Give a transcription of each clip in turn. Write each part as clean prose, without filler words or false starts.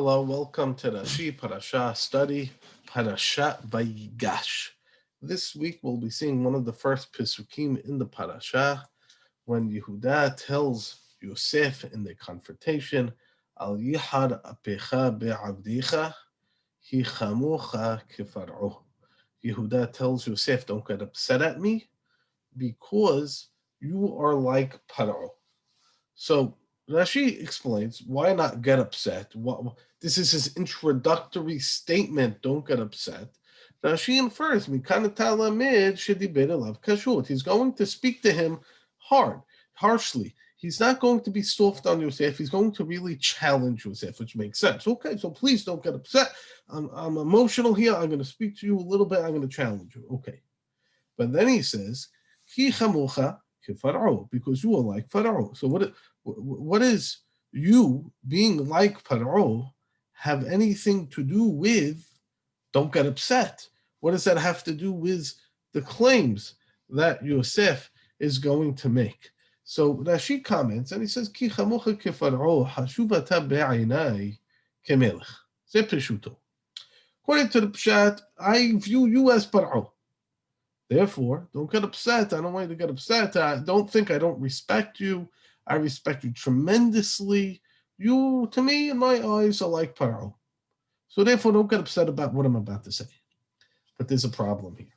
Hello, welcome to Rashi Parasha Study Parashat Vayigash. This week we'll be seeing one of the first Pesukim in the Parasha when Yehuda tells Yosef in the confrontation, Al Yihad Apecha Be'avdicha Hi Chamucha Kefar'o. Yehuda tells Yosef, don't get upset at me because you are like Paro. So Rashi explains why not get upset. This is his introductory statement. Don't get upset. Rashi infers he's going to speak to him harshly. He's not going to be soft on Yosef. He's going to really challenge Yosef, which makes sense. Okay, so please don't get upset. I'm emotional here. I'm going to speak to you a little bit. I'm going to challenge you. Okay. But then he says, Ki chamucha kefaro, because you are like Pharaoh. So what is you being like Pharaoh have anything to do with don't get upset? What does that have to do with the claims that Yosef is going to make? So Rashi comments and he says, Ki chamucha kefaro hashuvata be'ainai kemelech. Ze peshuto. According to the Pshat, I view you as Pharaoh. Therefore, don't get upset. I don't want you to get upset. Don't think I don't respect you. I respect you tremendously. You, to me, in my eyes, are like Paro. So therefore, don't get upset about what I'm about to say. But there's a problem here.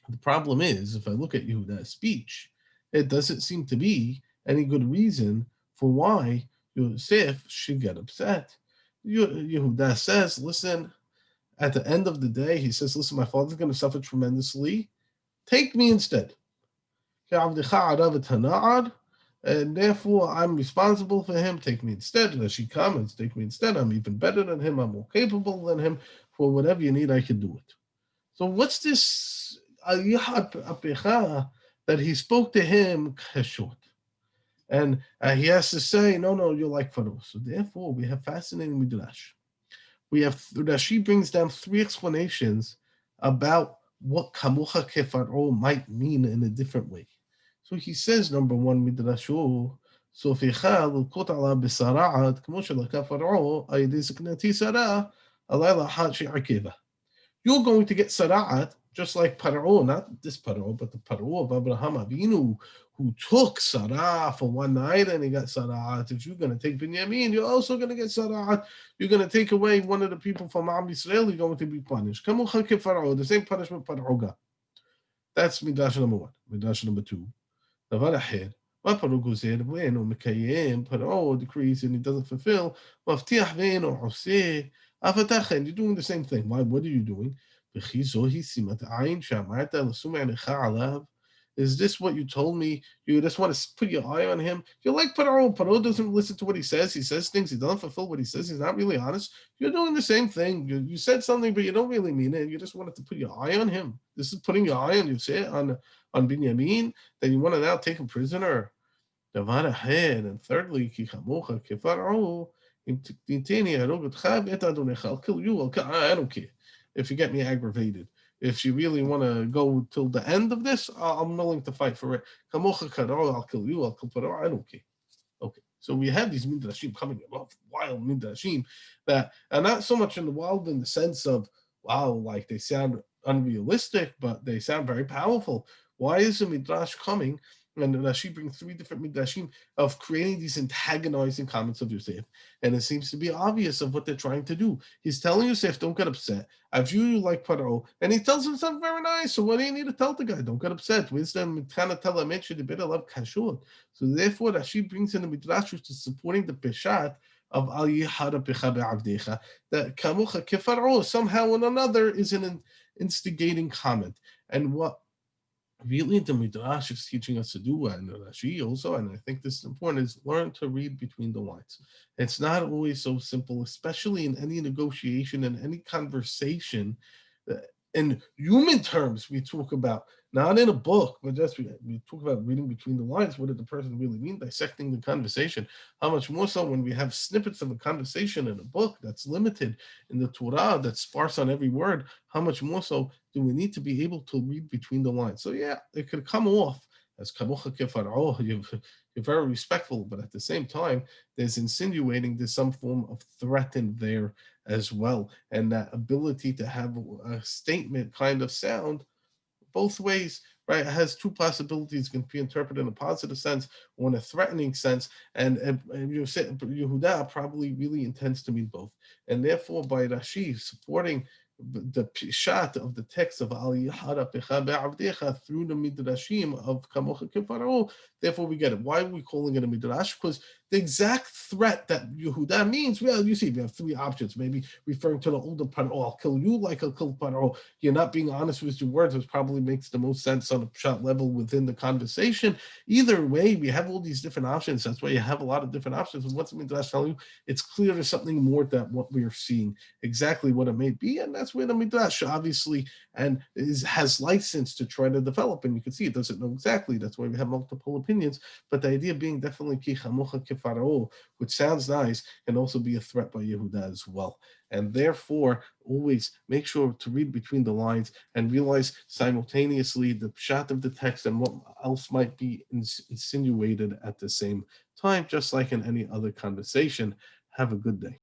The problem is, if I look at Yehuda's speech, it doesn't seem to be any good reason for why Yosef should get upset. Yehuda says, listen, at the end of the day, he says, listen, my father's going to suffer tremendously. Take me instead. And therefore, I'm responsible for him. Take me instead. And as she comments, take me instead. I'm even better than him. I'm more capable than him. For whatever you need, I can do it. So what's this that he spoke to him kashot? And he has to say, no, you're like Pharaoh. So therefore, we have fascinating midrash. Rashi brings down three explanations about what kamucha kefaro might mean in a different way. So he says, number one, midrashu, soficha lukot ala besara'at, kamo shelaka faro, ayedi ziknati sarah, alayla hat she'akeva. You're going to get sara'at, just like Paro, not this Paro, but the Paro of Abraham Avinu, who took Sarah for one night and he got Sara'at. If you're going to take Binyamin, you're also going to get Sara'at. You're going to take away one of the people from Am Yisrael, you're going to be punished. Kamucha kefaro, the same punishment Paro got. That's Midrash number one. Midrash number two. Davar aher. What Paro goes in, when Mekayem, Paro decrees and he doesn't fulfill. Maftiach vein or Hoseh. Afatachen, you're doing the same thing. Why? What are you doing? Is this what you told me? You just want to put your eye on him? You're like Paro. Paro doesn't listen to what he says. He says things. He doesn't fulfill what he says. He's not really honest. You're doing the same thing. You said something, but you don't really mean it. You just wanted to put your eye on him. This is putting your eye on on Binyamin, that you want to now take him prisoner. And thirdly, I'll kill you. I don't care if you get me aggravated. If you really want to go till the end of this, I'm willing to fight for it. I'll kill you. I'll kill Paro. I don't care. Okay. So we have these midrashim coming up, wild midrashim that are not so much in the wild in the sense of, wow, like they sound unrealistic, but they sound very powerful. Why is the midrash coming? And Rashi brings three different midrashim of creating these antagonizing comments of Yosef. And it seems to be obvious of what they're trying to do. He's telling Yosef, don't get upset. I view you like Paro. And he tells him something very nice. So what do you need to tell the guy? Don't get upset. Wisdom, kind of tell him, the better love kashur. So therefore, Rashi brings in the midrash which is supporting the peshat of Al Yihara Pecha Be'avdecha, that Kamucha Kefaro somehow or another is an instigating comment. And what really the Midrash is teaching us to do, and Rashi also, and I think this is important, is learn to read between the lines. It's not always so simple, especially in any negotiation and any conversation. In human terms, we talk about, not in a book, but just we talk about reading between the lines. What did the person really mean? Dissecting the conversation. How much more so when we have snippets of a conversation in a book that's limited, in the Torah that's sparse on every word. How much more so do we need to be able to read between the lines? So yeah, it could come off as kamucha kefaro. You're very respectful, but at the same time, there's insinuating there's some form of threat in there as well. And that ability to have a statement kind of sound both ways, right? It has two possibilities. It can be interpreted in a positive sense or in a threatening sense. And you said Yehuda probably really intends to mean both. And therefore, by Rashi supporting the pshat of the text of Al Yihara Pecha Be'avdecha through the midrashim of Kamocha Kefaro, therefore we get it. Why are we calling it a midrash? Because the exact threat that Yehuda means, well, you see, we have three options. Maybe referring to the older Paro, I'll kill you like I'll kill Paro. You're not being honest with your words, which probably makes the most sense on a pshat level within the conversation. Either way, we have all these different options. That's why you have a lot of different options. And what's the midrash telling you? It's clear there's something more than what we're seeing, exactly what it may be, and that's where the midrash obviously has license to try to develop. And you can see it doesn't know exactly. That's why we have multiple opinions. But the idea being definitely ki chamocha kefaro, which sounds nice, can also be a threat by Yehuda as well. And therefore, always make sure to read between the lines and realize simultaneously the pshat of the text and what else might be insinuated at the same time, just like in any other conversation. Have a good day.